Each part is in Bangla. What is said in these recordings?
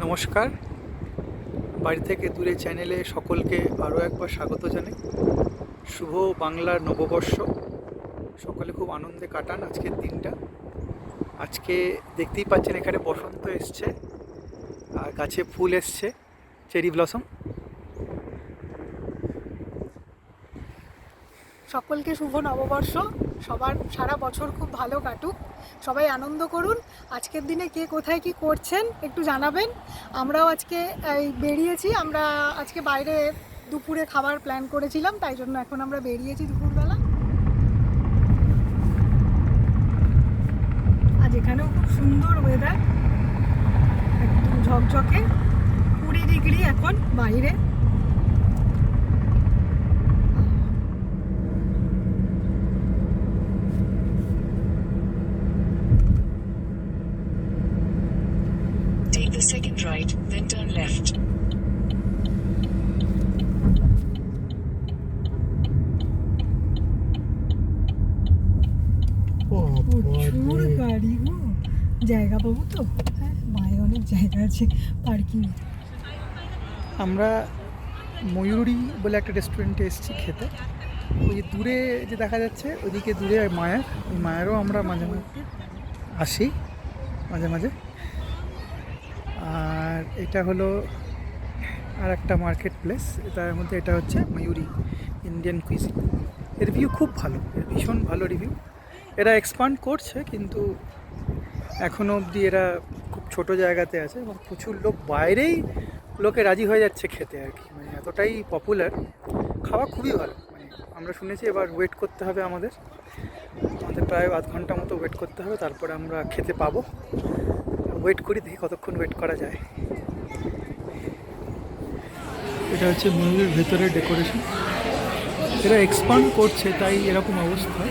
নমস্কার, বাড়ি থেকে দূরে চ্যানেলে সকলকে আরও একবার স্বাগত জানাই। শুভ বাংলার নববর্ষ। সকলে খুব আনন্দে কাটান আজকের দিনটা। আজকে দেখতেই পাচ্ছেন এখানে বসন্ত এসছে আর গাছে ফুল এসছে, চেরি ব্লসম। সকলকে শুভ নববর্ষ। সবার সারা বছর খুব ভালো কাটুক, সবাই আনন্দ করুন। আজকের দিনে কে কোথায় কি করছেন একটু জানাবেন। আমরাও আজকে বেরিয়েছি। আমরা আজকে বাইরে দুপুরে খাবার প্ল্যান করেছিলাম, তাই জন্য এখন আমরা বেরিয়েছি দুপুরবেলা। আজ এখানেও খুব সুন্দর ওয়েদার, একদম ঝকঝকে। 20 ডিগ্রি এখন বাইরে। Take the second right, then turn left. প্রচুর গাড়ি গো, জায়গা পাবো তো? হ্যাঁ, মায়ের অনেক জায়গা আছে পার্কিং। আমরা ময়ূরী বলে একটা রেস্টুরেন্টে এসেছি খেতে। ওই দূরে যে দেখা যাচ্ছে ওইদিকে দূরে মায়ের, ওই মায়েরও আমরা মাঝে মাঝে আসি মাঝে মাঝে। আর এটা হলো আর একটা মার্কেট প্লেস, তার মধ্যে এটা হচ্ছে ময়ূরী ইন্ডিয়ান কুইজিন। এর রিভিউ খুব ভালো, এর ভীষণ ভালো রিভিউ। এরা এক্সপান্ড করছে, কিন্তু এখনও অবধি এরা খুব ছোট জায়গাতে আছে এবং প্রচুর লোক বাইরেই লোকে রাজি হয়ে যাচ্ছে খেতে আর কি। মানে এতটাই পপুলার, খাওয়া খুবই ভালো। মানে আমরা শুনেছি এবার ওয়েট করতে হবে আমাদের প্রায় আধ ঘন্টা মতো ওয়েট করতে হবে, তারপরে আমরা খেতে পাবো। ওয়েট করি, দেখি কতক্ষণ ওয়েট করা যায়। এটা হচ্ছে ময়ূরের ভেতরের ডেকোরেশন। এরা এক্সপান্ড করছে তাই এরকম অবস্থা।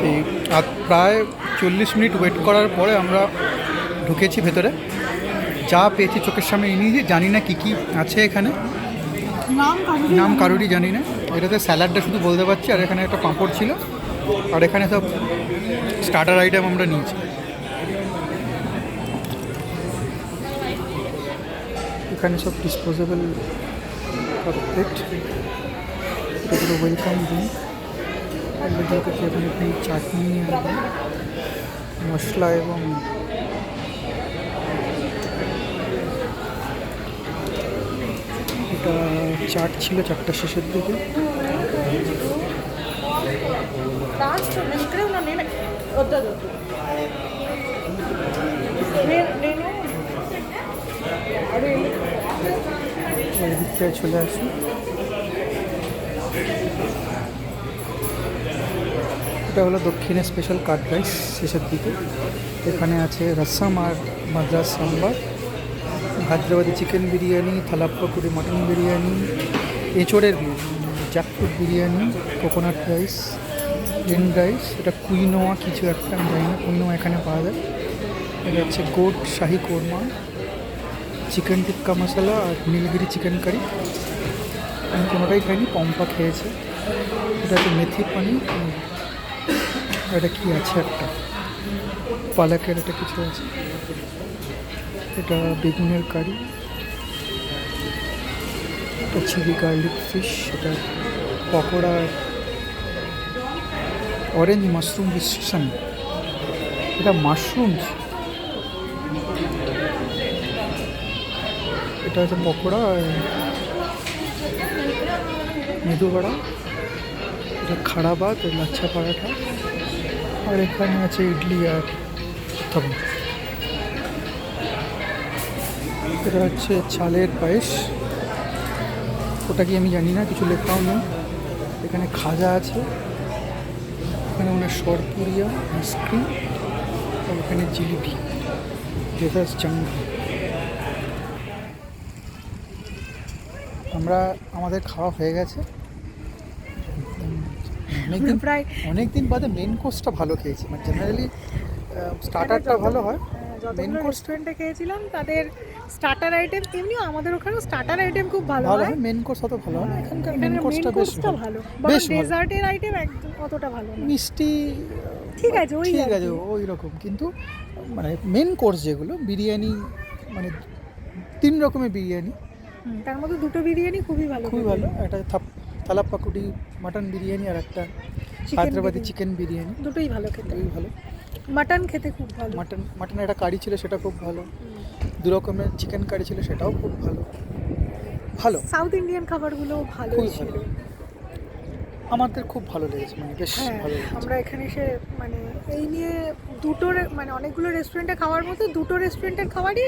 এই প্রায় 40 মিনিট ওয়েট করার পরে আমরা ঢুকেছি ভেতরে। যা পেয়েছি চোখের সামনে নিয়েছি, জানি না কী কী আছে এখানে, নাম কারোরই জানি না। এটাতে স্যালাডটা শুধু বলতে পারছি, আর এখানে একটা পাঁপড় ছিল, আর এখানে সব স্টার্টার আইটেম আমরা নিয়েছি। এখানে সব ডিসপোজেবল প্লেট, এগুলো ওয়েলকাম ড্রিঙ্ক। এখানে চাটনি, মশলা এবং এটা চাট ছিল 4টা শেষের দিকে। এদিকটায় চলে আসি। এটা হলো দক্ষিণের স্পেশাল কাট রাইস শেষের দিকে। এখানে আছে রসম আর মাদ্রাস সাম্বার, হায়দ্রাবাদি চিকেন বিরিয়ানি, থালাপ্পাকুড়ি মাটন বিরিয়ানি, এঁচড়ের jackfruit biryani, coconut rice, green rice, এটা কুইনোয়া কিছু একটা, আমি জানি না, কুইনোয়া এখানে পাওয়া যায়। এটা হচ্ছে গোট শাহি কোরমা, চিকেন টিক্কা মশলা আর নীলগিরি চিকেন কারি। আমি কোনোটাই খাইনি, পম্পা খেয়েছে। এটা হচ্ছে মেথি পানির, এটা কি আছে একটা পালাকের, এটা কিছু আছে। এটা বেগুনের কারি, এটা চিলি গার্লিক ফিশ, এটা পকোড়া, অরেঞ্জ মাশরুম রিসেপশন, এটা মাশরুম, এটা হচ্ছে পকোড়া, মেদু বড়া, এটা খাড়া ভাত, লাচ্ছা পরাঠা, আর এখানে আছে ইডলি আর তবে এটা হচ্ছে চালের পায়েস। ওটা কি আমি জানি না, কিছু লেখাও নেই। এখানে খাজা আছে, এখানে ওনার সরপুরিয়া আইসক্রিম, আর এখানে জিলিপি, ডেজার্ট চাঙ্গি। আমাদের খাওয়া হয়ে গেছে। অনেকদিন বাদে মেন কোর্সটা ভালো খেয়েছি। মানে জেনারেলি স্টার্টারটা ভালো হয়, যতগুলো রেস্টুরেন্টে খেয়েছিলাম তাদের স্টার্টার আইটেম, এমনিও আমাদের ওখানেও স্টার্টার আইটেম খুব ভালো ভালো হয়। হয়, মেন কোর্স অত ভালো হয় না, এখানকার মেন এখানে কোর্সটা মেন বেশ কোর্সটা ভালো, ভালো, বেশ ভালো। ডেজার্টের আইটেম একদম অতটা ভালো না। মিষ্টি ঠিক আছে, ওই ঠিক আর আছে কি। ওই রকম, কিন্তু মানে মেন কোর্স যেগুলো বিরিয়ানি, মানে 3 রকমের বিরিয়ানি তার মধ্যে দুটো বিরিয়ানি খুবই ভালো, খুবই ভালো। একটা থালা পাকুড়ি মাটন বিরিয়ানি আর একটা Chicken হায়দ্রাবাদি বিরিয়ানি। চিকেন বিরিয়ানি, দুটোই ভালো খেতে। খুবই ভালো। মাটন খেতে খুব ভালো। মাটনের একটা কারি ছিল, সেটা খুব ভালো। 2 রকমের চিকেন কারি ছিল, সেটাও খুব ভালো। ভালো, সাউথ ইন্ডিয়ান খাবারগুলো ভালোই খুবই ছিল। ভালো। আমাদের খুব ভালো লেগেছে, মানে বেশ হ্যাঁ, ভালো লেগেছে। আমরা এখানে এসে মানে এই নিয়ে মানে অনেকগুলো রেস্টুরেন্টে খাওয়ার মতো দুটো রেস্টুরেন্টের খাবারই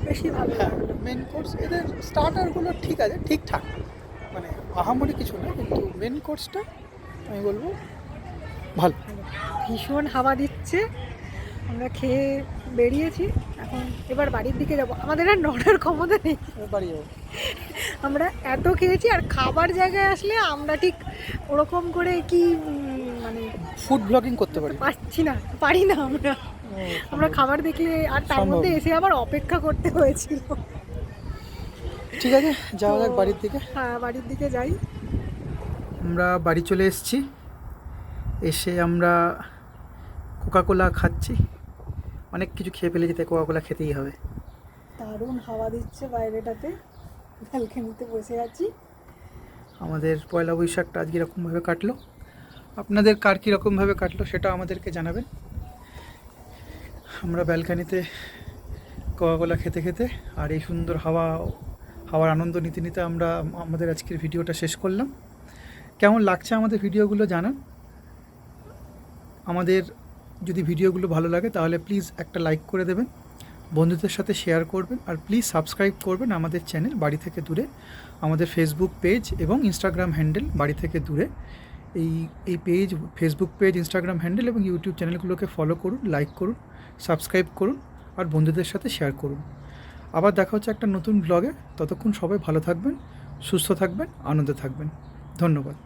বেশি ভালো হ্যাঁ, লাগলো। মেন কোর্স এদের স্টার্টারগুলো ঠিক আছে, ঠিকঠাক, মানে আহামরি কিছু না, কিন্তু মেন কোর্সটা আমি বলবো ভালো। ভীষণ হাওয়া দিচ্ছে, আমরা খেয়ে বেরিয়েছি, এখন এবার বাড়ির দিকে যাব। আমাদের আর নড়ার ক্ষমতা নেই, এবার বাড়ি যাবো। আমরা এত খেয়েছি। আর খাবার জায়গায় আসলে আমরা ঠিক ওরকম করে কি মানে ফুড ব্লগিং করতে পারি। পারি না আমরা খাবার দেখলে, আর তার সম্ভব মধ্যে না। এসে আবার অপেক্ষা করতে হয়েছিল। ঠিক আছে, যাওয়া যাক বাড়ির দিকে। হ্যাঁ, বাড়ির দিকে যাই। আমরা বাড়ি চলে এসেছি, এসে আমরা কোকাকোলা খাচ্ছি। অনেক কিছু খেয়ে ফেলেছি, তাই কোকাকোলা খেতেই হবে। দারুণ হাওয়া দিচ্ছে বাইরেটাতে, ব্যালকনিতে বসে আছি। আমাদের পয়লা বৈশাখটা আজকে এরকমভাবে কাটলো, আপনাদের কার কীরকমভাবে কাটলো সেটা আমাদেরকে জানাবেন। আমরা ব্যালকনিতে কোকাকোলা খেতে খেতে আর এই সুন্দর হাওয়ার আনন্দ নিতে নিতে আমরা আমাদের আজকের ভিডিওটা শেষ করলাম। কেমন লাগছে আমাদের ভিডিওগুলো জানান। আমাদের যদি ভিডিওগুলো ভালো লাগে তাহলে প্লিজ একটা লাইক করে দেবেন, বন্ধুদের সাথে শেয়ার করবেন, আর প্লিজ সাবস্ক্রাইব করবেন আমাদের চ্যানেল বাড়ি থেকে দূরে, আমাদের ফেসবুক পেজ এবং ইনস্টাগ্রাম হ্যান্ডেল বাড়ি থেকে দূরে। এই page, Facebook page, Instagram handle এবং ইউটিউব চ্যানেলগুলোকে ফলো করুন, লাইক করুন, সাবস্ক্রাইব করুন আর বন্ধুদের সাথে শেয়ার করুন। আবার দেখা হচ্ছে একটা নতুন ব্লগে। ততক্ষণ সবাই ভালো থাকবেন, সুস্থ থাকবেন, আনন্দে থাকবেন। ধন্যবাদ।